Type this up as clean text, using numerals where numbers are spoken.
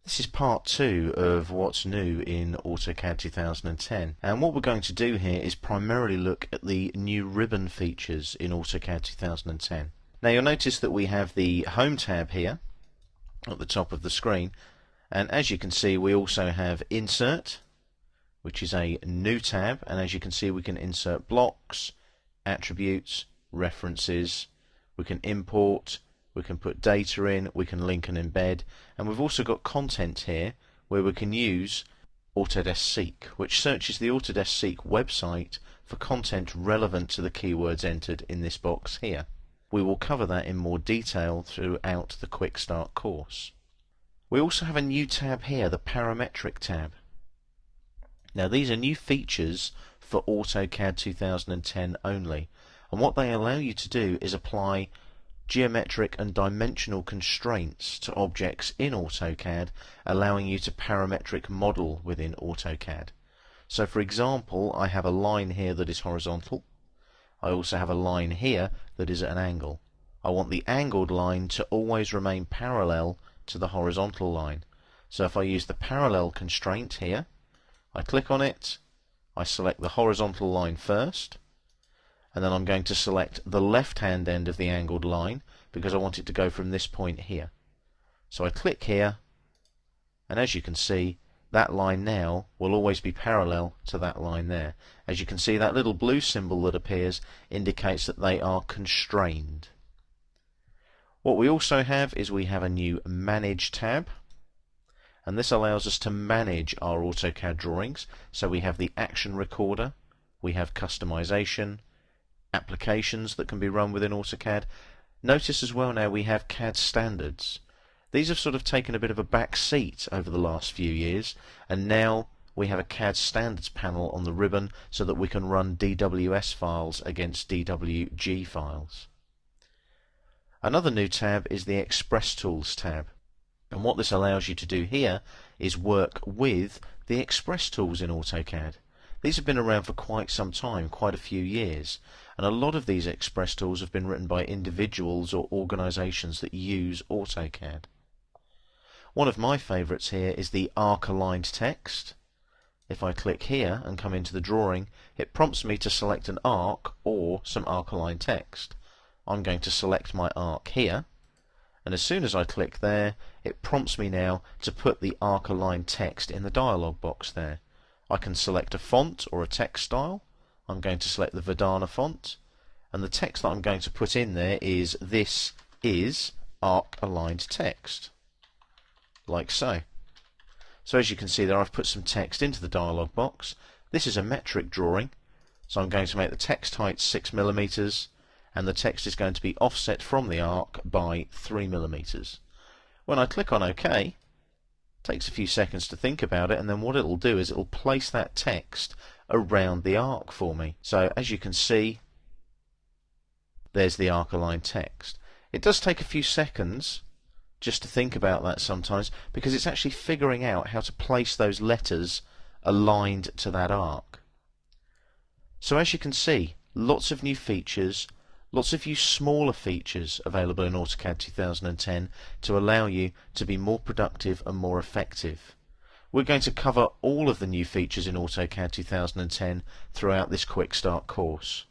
This is part 2 of what's new in AutoCAD 2010, and what we're going to do here is primarily look at the new ribbon features in AutoCAD 2010. Now you'll notice that we have the Home tab here at the top of the screen, and as you can see we also have Insert, which is a new tab, and as you can see we can insert blocks, attributes, references, we can import, we can put data in, we can link and embed, and we've also got content here where we can use Autodesk Seek, which searches the Autodesk Seek website for content relevant to the keywords entered in this box here. We will cover that in more detail throughout the Quick Start course. We also have a new tab here, the Parametric tab. Now these are new features for AutoCAD 2010 only, and what they allow you to do is apply geometric and dimensional constraints to objects in AutoCAD, allowing you to parametric model within AutoCAD. So for example, I have a line here that is horizontal. I also have a line here that is at an angle. I want the angled line to always remain parallel to the horizontal line. So if I use the parallel constraint here, I click on it, I select the horizontal line first, and then I'm going to select the left hand end of the angled line because I want it to go from this point here. So I click here, and as you can see that line now will always be parallel to that line there. As you can see, that little blue symbol that appears indicates that they are constrained. What we also have is we have a new Manage tab, and this allows us to manage our AutoCAD drawings. So we have the Action Recorder, we have Customization, applications that can be run within AutoCAD. Notice as well now we have CAD standards. These have sort of taken a bit of a back seat over the last few years, and now we have a CAD standards panel on the ribbon so that we can run DWS files against DWG files. Another new tab is the Express Tools tab, and what this allows you to do here is work with the Express tools in AutoCAD. These have been around for quite some time, quite a few years, and a lot of these Express tools have been written by individuals or organizations that use AutoCAD. One of my favorites here is the arc aligned text. If I click here and come into the drawing, it prompts me to select an arc or some arc aligned text. I'm going to select my arc here, and as soon as I click there, it prompts me now to put the arc aligned text in the dialog box there. I can select a font or a text style. I'm going to select the Verdana font, and the text that I'm going to put in there is "This is arc aligned text," like so. So as you can see there, I've put some text into the dialog box. This is a metric drawing, so I'm going to make the text height 6 mm, and the text is going to be offset from the arc by 3 mm. When I click on OK, it takes a few seconds to think about it, and then what it'll do is it'll place that text around the arc for me. So as you can see, there's the arc aligned text. It does take a few seconds just to think about that sometimes, because it's actually figuring out how to place those letters aligned to that arc. So as you can see, lots of new features, lots of new smaller features available in AutoCAD 2010 to allow you to be more productive and more effective. We're going to cover all of the new features in AutoCAD 2010 throughout this Quick Start course.